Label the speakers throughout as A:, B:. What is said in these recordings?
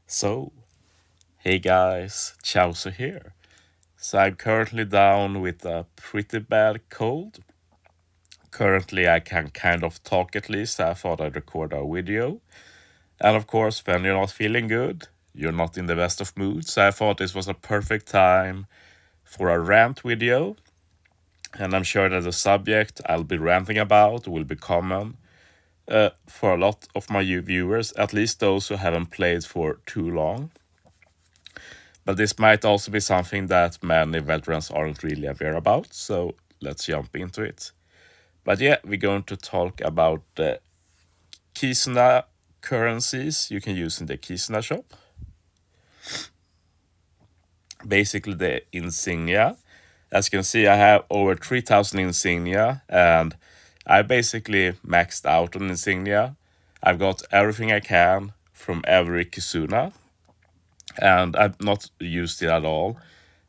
A: So, hey guys, Chauzu here. So I'm currently down with a pretty bad cold. Currently I can kind of talk at least, so I thought I'd record a video. And of course, when you're not feeling good, you're not in the best of moods, so I thought this was a perfect time for a rant video. And I'm sure that the subject I'll be ranting about will be common for a lot of my viewers, at least those who haven't played for too long. But this might also be something that many veterans aren't really aware about, so let's jump into it. But yeah, we're going to talk about the Kizuna currencies you can use in the Kizuna shop. Basically, the insignia. As you can see, I have over 3,000 insignia, and I basically maxed out on insignia. I've got everything I can from every Kizuna, and I've not used it at all.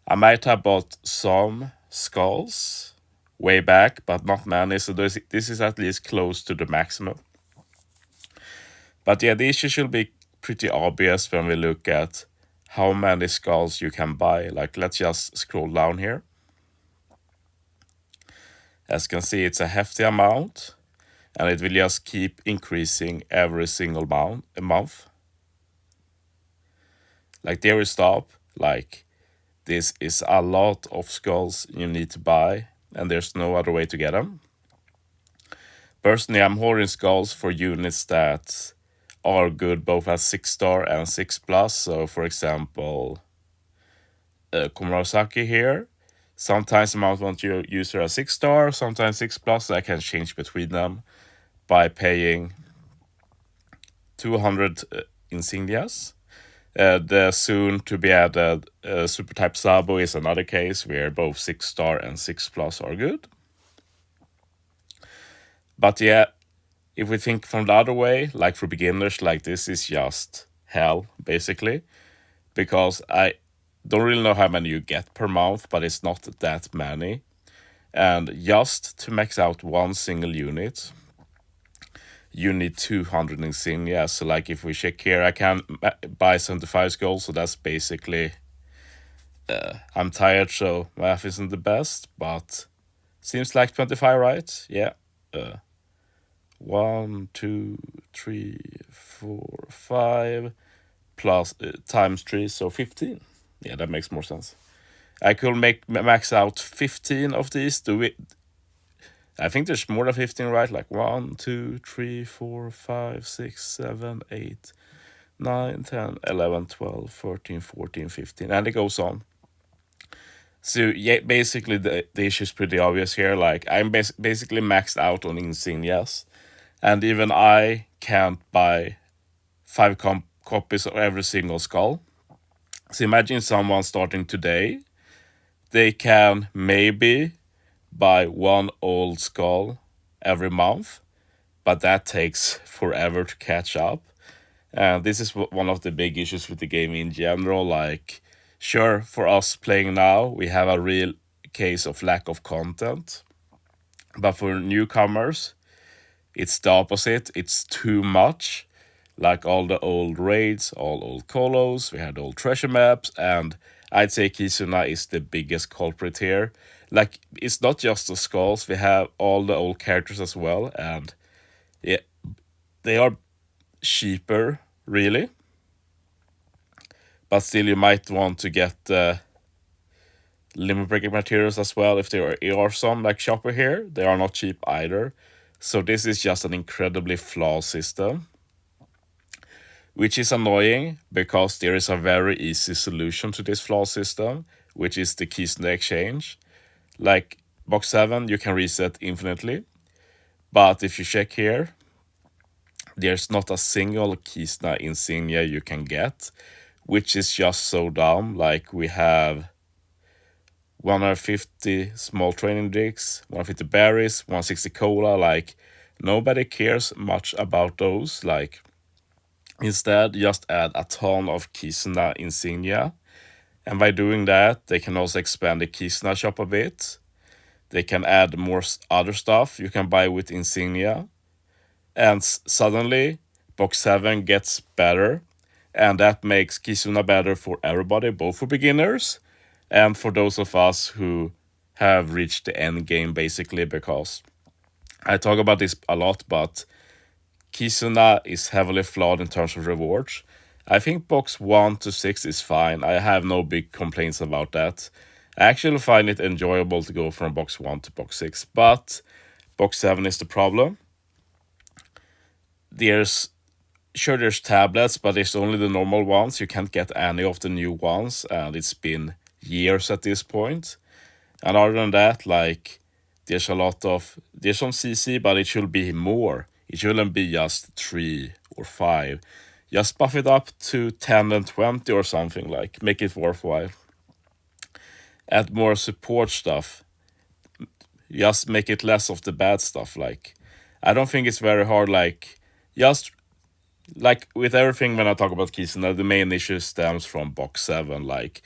A: I might have bought some skulls way back, but not many, so this is at least close to the maximum. But yeah, the issue should be pretty obvious when we look at how many skulls you can buy. Like, let's just scroll down here. As you can see, it's a hefty amount, and it will just keep increasing every single month. Like, there we stop. Like, this is a lot of skulls you need to buy, and there's no other way to get them. Personally, I'm hoarding skulls for units that are good both at 6-star and 6+. So, for example, Komurasaki here. Sometimes I might want to use her as 6-star, sometimes 6+. So I can change between them by paying 200 insignias. The soon to be added Super Type Sabo is another case where both 6-star and 6+ are good. But yeah, if we think from the other way, like for beginners, like this is just hell, basically. Because I don't really know how many you get per month, but it's not that many. And just to max out one single unit, you need 200 insignia. So like if we check here, I can buy 75 skulls, so that's basically... I'm tired, so math isn't the best, but seems like 25, right? Yeah. 1, 2, 3, 4, 5 plus times 3, so 15. Yeah, that makes more sense. I could max out 15 of these. I think there's more than 15, right? Like 1, 2, 3, 4, 5, 6, 7, 8, 9, 10, 11, 12, 13, 14, 15, and it goes on. So yeah, basically the issue is pretty obvious here. Like I'm basically maxed out on insignias, and even I can't buy 5 copies of every single skull. So imagine someone starting today, they can maybe buy 1 old skull every month, but that takes forever to catch up. And this is one of the big issues with the game in general. Like, sure, for us playing now, we have a real case of lack of content. But for newcomers, it's the opposite. It's too much. Like all the old raids, all old colos, we had old treasure maps, and I'd say Kizuna is the biggest culprit here. Like, it's not just the skulls, we have all the old characters as well, and yeah, they are cheaper, really. But still, you might want to get limit breaking materials as well if there are some, like Shopper here. They are not cheap either. So this is just an incredibly flawed system, which is annoying because there is a very easy solution to this flaw system, which is the Kizuna exchange. Like box 7, you can reset infinitely, but if you check here, there's not a single Kizuna insignia you can get, which is just so dumb. Like we have 150 small training drinks, 150 berries, 160 cola. Like nobody cares much about those. Like instead, just add a ton of Kizuna insignia. And by doing that, they can also expand the Kizuna shop a bit. They can add more other stuff you can buy with insignia. And suddenly, box 7 gets better. And that makes Kizuna better for everybody, both for beginners and for those of us who have reached the end game, basically, because I talk about this a lot, but Kizuna is heavily flawed in terms of rewards. I think box 1 to 6 is fine. I have no big complaints about that. I actually find it enjoyable to go from box 1 to box 6, but box 7 is the problem. There's tablets, but it's only the normal ones. You can't get any of the new ones, and it's been years at this point. And other than that, like, there's some CC, but it should be more. It shouldn't be just 3 or 5. Just buff it up to 10 and 20 or something, like, make it worthwhile. Add more support stuff. Just make it less of the bad stuff. Like, I don't think it's very hard. Like, just like with everything when I talk about Kizuna, the main issue stems from box 7. Like,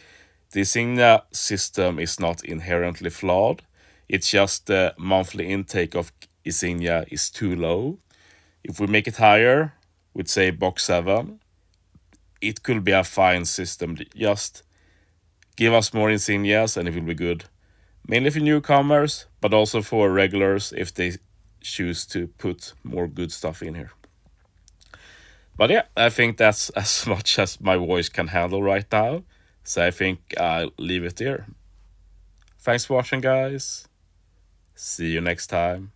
A: the Insignia system is not inherently flawed. It's just the monthly intake of Insignia is too low. If we make it higher, with say box 7, it could be a fine system. Just give us more Insignias and it will be good. Mainly for newcomers, but also for regulars if they choose to put more good stuff in here. But yeah, I think that's as much as my voice can handle right now. So I think I'll leave it there. Thanks for watching, guys. See you next time.